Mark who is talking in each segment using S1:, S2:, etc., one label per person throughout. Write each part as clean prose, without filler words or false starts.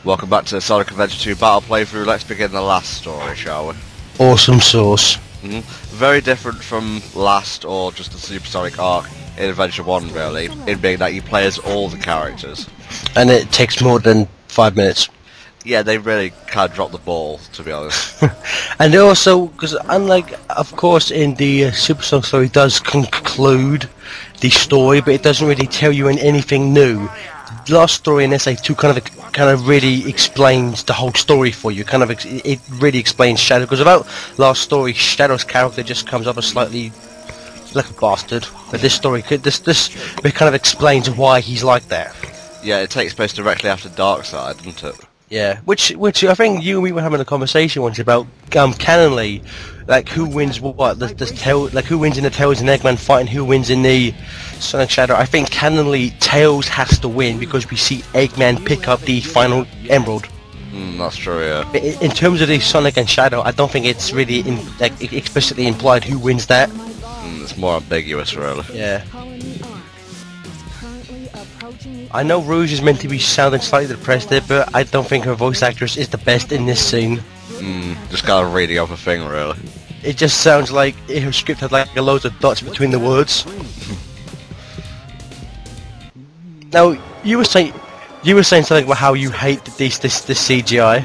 S1: Welcome back to the Sonic Adventure 2 Battle Playthrough. Let's begin the last story, shall we?
S2: Awesome sauce.
S1: Very different from last or just the Supersonic arc in Adventure 1, really, in being that you play as all the characters.
S2: And it takes more than 5 minutes.
S1: Yeah, they really kind of dropped the ball, to be honest.
S2: And also, because unlike, of course, in the Supersonic story, it does conclude the story, but it doesn't really tell you anything new. The last story in SA2 kind of really explains the whole story for you. It really explains Shadow, because without last story, Shadow's character just comes off as slightly like a bastard. But this story, this kind of explains why he's like that.
S1: Yeah, it takes place directly after Darkseid, doesn't it?
S2: Yeah, which I think you and me were having a conversation once about canonly, like who wins what, like who wins in the Tails and Eggman fight and who wins in the Sonic Shadow. I think canonly Tails has to win because we see Eggman pick up the final Emerald.
S1: That's true, yeah.
S2: But in terms of the Sonic and Shadow, I don't think it's really explicitly implied who wins that.
S1: It's more ambiguous, really.
S2: Yeah. I know Rouge is meant to be sounding slightly depressed there, but I don't think her voice actress is the best in this scene.
S1: Just kind of reading off a thing, really.
S2: It just sounds like her script had like a load of dots between the words. Now, you were saying something about how you hate this CGI.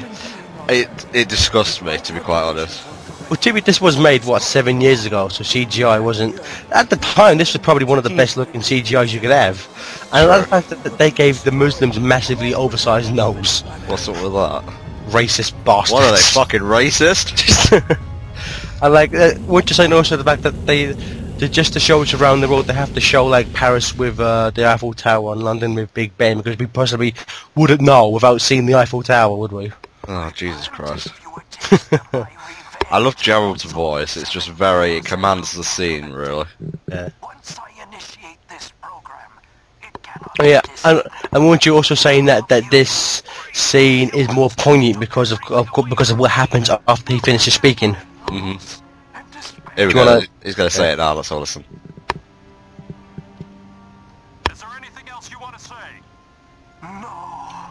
S1: It disgusts me, to be quite honest.
S2: Well, this was made, what, 7 years ago, so CGI wasn't... At the time, this was probably one of the best looking CGIs you could have. And I like the fact that they gave the Muslims massively oversized nose.
S1: What's up with that?
S2: Racist bastards.
S1: What are they, fucking racist?
S2: I like, weren't you saying also the fact that they just to show us around the world, they have to show like Paris with the Eiffel Tower and London with Big Ben, because we possibly wouldn't know without seeing the Eiffel Tower, would we?
S1: Oh, Jesus Christ. I love Gerald's voice, it's just very, it commands the scene, really.
S2: Yeah. Oh yeah, and weren't you also saying that this scene is more poignant because of what happens after he finishes speaking?
S1: Here we go, he's going to say it now, let's all listen.
S3: Is there anything else you want to say? No.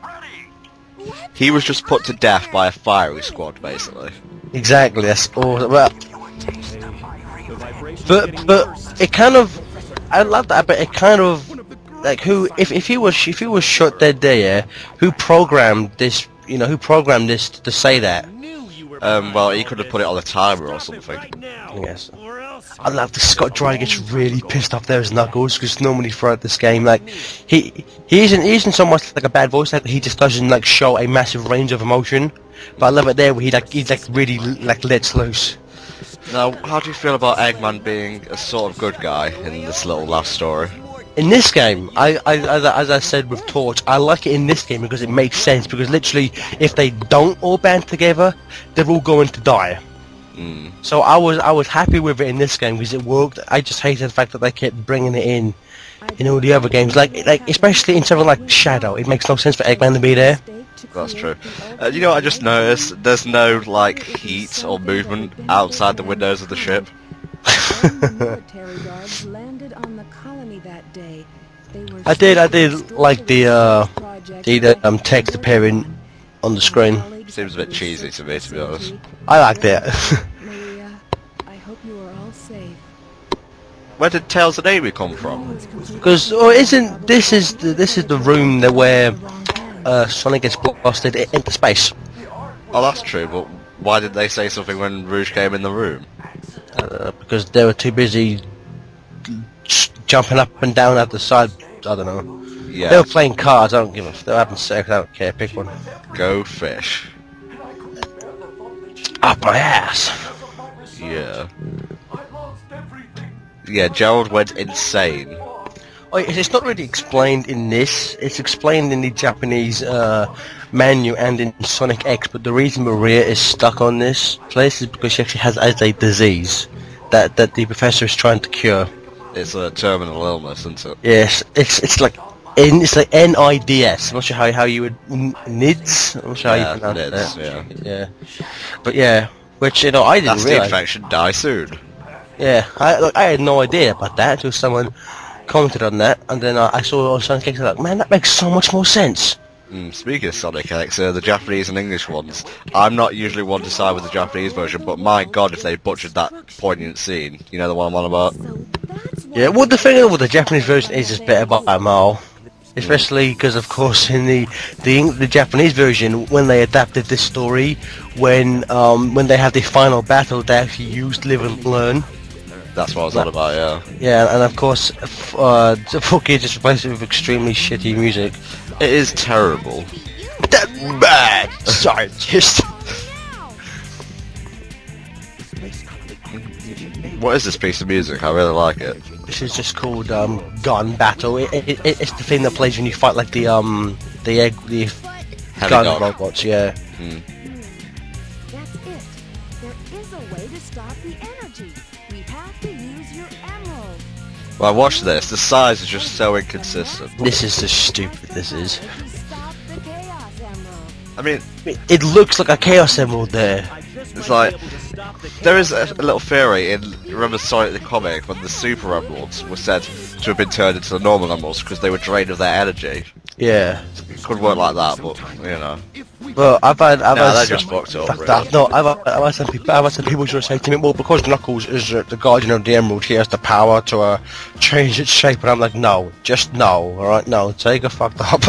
S3: Ready?
S1: He was just put to death by a fiery squad, basically.
S2: Exactly, that's all. Well, but it kind of, I love that, but it kind of, like, who, if he was shot dead there, yeah, who programmed this, who programmed this to say that?
S1: Well, he could have put it on a timer or something.
S2: Yes. I love that Scott Dry gets really pissed off there as Knuckles, because normally throughout this game, like, he isn't so much like a bad voice actor, he just doesn't like show a massive range of emotion. But I love it there where he really lets loose.
S1: Now, how do you feel about Eggman being a sort of good guy in this little last story?
S2: In this game, as I said with Torch, I like it in this game because it makes sense, because literally, if they don't all band together, they're all going to die. So I was happy with it in this game because it worked. I just hated the fact that they kept bringing it in all the other games, like especially in something like Shadow. It makes no sense for Eggman to be there.
S1: That's true. You know what I just noticed? There's no, like, heat or movement outside the windows of the ship.
S2: I did like the text appearing on the screen.
S1: Seems a bit cheesy to me, to be honest.
S2: I liked it.
S1: Where did Tails and Amy come from?
S2: Because isn't this is the room where Sonic gets blasted into space?
S1: Oh, that's true, but why did they say something when Rouge came in the room?
S2: Because they were too busy jumping up and down at the side. I don't know.
S1: Yeah.
S2: They were playing cards. I don't give a. They were having sex. I don't care. Pick one.
S1: Go fish.
S2: Up my ass.
S1: Yeah. Yeah, Gerald went insane.
S2: Oh, it's not really explained in this. It's explained in the Japanese menu and in Sonic X. But the reason Maria is stuck on this place is because she actually has a disease that the professor is trying to cure.
S1: It's a terminal illness, isn't it?
S2: Yes, it's like NIDS. I'm not sure how you would NIDS. I'm not sure how you pronounce
S1: NIDS,
S2: that. Yeah. But yeah, which I didn't
S1: That's the
S2: realize.
S1: infection. Die soon.
S2: Yeah, I had no idea about that until someone commented on that, and then I saw it on Sonic X. Like, man, that makes so much more sense.
S1: Speaking of Sonic X, the Japanese and English ones, I'm not usually one to side with the Japanese version, but my god if they butchered that poignant scene. You know the one I'm on about?
S2: Yeah, well the thing with the Japanese version is just better by a mile. Especially because, of course, in the Japanese version, when they adapted this story, when they have the final battle, they actually used Live and Learn.
S1: That's what I was on about, yeah.
S2: Yeah, and of course, 4K just replaced it with extremely shitty music.
S1: It is terrible.
S2: That bad scientist.
S1: What is this piece of music? I really like it.
S2: This is just called Gun Battle. It's the thing that plays when you fight like the gun robots. Yeah.
S4: That's it. There is a way to stop the energy. We have to use your emerald.
S1: Well, watch this. The size is just so inconsistent.
S2: This is just stupid. This is.
S4: To stop the chaos emerald.
S1: I mean,
S2: It looks like a Chaos Emerald there.
S1: it's like there is a little theory in remember Sonic the comic when the Super Emeralds were said to have been turned into the normal emeralds because they were drained of their energy.
S2: Yeah.
S1: It could work like that, but you know.
S2: Well, I've had
S1: They're just fucked up.
S2: Fuck
S1: Really.
S2: that. No, I've had some people just say to me, well, because Knuckles is the guardian of the emerald, he has the power to change its shape, and I'm like, no, just no, alright, no, take a fucked up.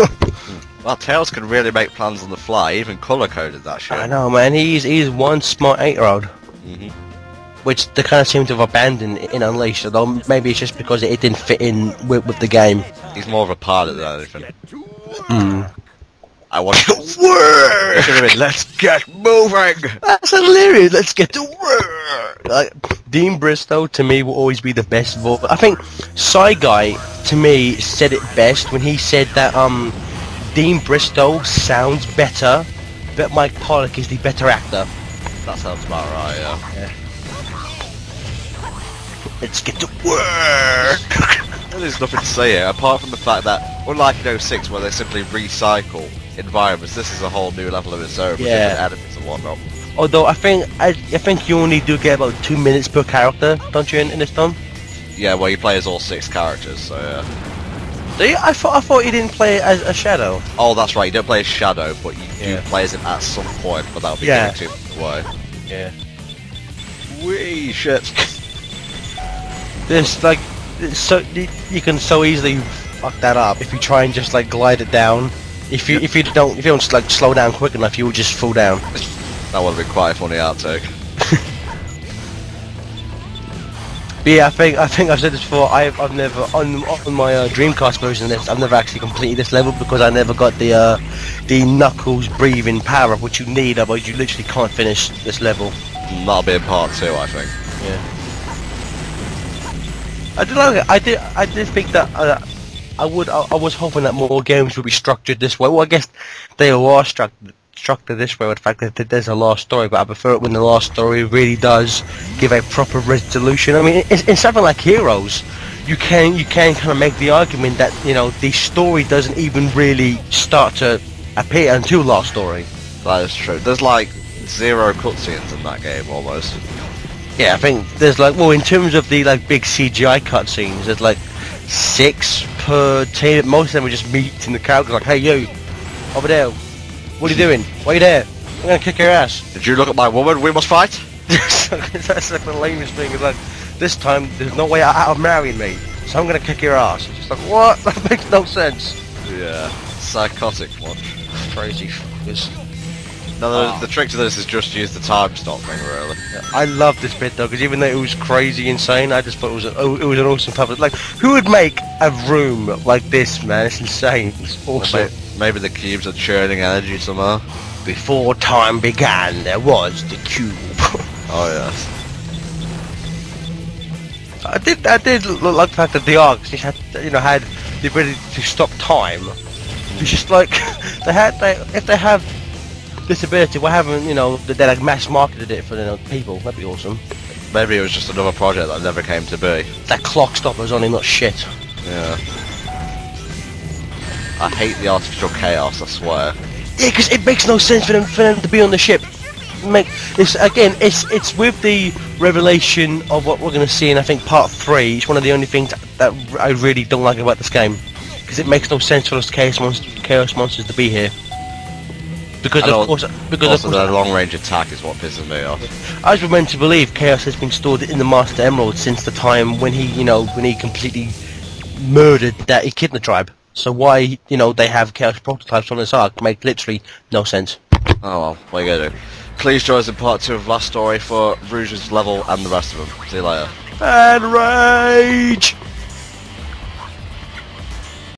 S1: Well, Tails can really make plans on the fly. He even color coded that shit.
S2: I know, man, he's one smart 8-year-old. Which they kind of seem to have abandoned in Unleashed, although maybe it's just because it didn't fit in with the game.
S1: He's more of a pilot than anything. I want
S2: to work!
S1: Let's get moving!
S2: That's hilarious, let's get to work! Like, Dean Bristow, to me, will always be the best voice. I think Psy Guy, to me, said it best when he said that, Dean Bristow sounds better, but Mike Pollock is the better actor.
S1: That sounds about right, yeah.
S2: Let's get to work!
S1: There's nothing to say here, apart from the fact that, unlike in 06 where they simply recycle environments, this is a whole new level of its own with different enemies and whatnot.
S2: Although I think you only do get about 2 minutes per character, don't you, in this time?
S1: Yeah, well you play as all 6 characters, so yeah.
S2: I thought you didn't play as a Shadow.
S1: Oh, that's right, you don't play as Shadow, but you do play as him at some point, but that'll be getting too much away.
S2: Yeah.
S1: Wee shit.
S2: There's like, so you can so easily fuck that up if you try and just like glide it down. If you don't like slow down quick enough, you will just fall down.
S1: That would have been quite a funny outtake.
S2: But yeah, I think I've said this before. I've never on my Dreamcast version of this, I've never actually completed this level because I never got the Knuckles breathing power up, which you need, otherwise you literally can't finish this level.
S1: That'll be in part 2, I think.
S2: Yeah. I did like it. I did think that I was hoping that more games would be structured this way. Well, I guess they are structured this way with the fact that there's a last story, but I prefer it when the last story really does give a proper resolution. I mean, in something like Heroes, you can kind of make the argument that, you know, the story doesn't even really start to appear until last story.
S1: That is true. There's like 0 cutscenes in that game almost.
S2: Yeah, I think there's like, well, in terms of the like big CGI cutscenes, there's like 6 per team. Most of them are just meeting the characters like, hey you, over there, what are you doing? Why are you there? I'm gonna kick your ass.
S1: Did you look at my woman? We must fight?
S2: That's like the lamest thing. It's like, this time there's no way out of marrying me, so I'm gonna kick your ass. It's just like, what? That makes no sense.
S1: Yeah, psychotic one.
S2: Crazy fuckers.
S1: No, the trick to this is just use the time stop thing, really.
S2: I love this bit though, because even though it was crazy insane, I just thought it was an awesome puppet. Like, who would make a room like this, man? It's insane. It's awesome.
S1: Maybe the cubes are churning energy somehow.
S2: Before time began, there was the cube.
S1: Oh yes.
S2: I did like the fact that the Arcs had the ability to stop time. It's just like if they have this ability, why haven't they like mass marketed it for people? That'd be awesome.
S1: Maybe it was just another project that never came to be.
S2: That clock stopper's only not shit.
S1: Yeah. I hate the artificial chaos, I swear.
S2: Yeah, because it makes no sense for them to be on the ship. It's with the revelation of what we're going to see in, I think, part 3. It's one of the only things that I really don't like about this game. because it makes no sense for those chaos monsters to be here. Because
S1: And
S2: of course,
S1: also the long range attack is what pisses me off.
S2: I was meant to believe Chaos has been stored in the Master Emerald since the time when he, when he completely murdered that Echidna tribe. So why, they have Chaos prototypes on this arc make literally no sense.
S1: Oh well, what are you gonna do? Please join us in part 2 of Last Story for Rouge's level and the rest of them. See you later.
S2: And rage!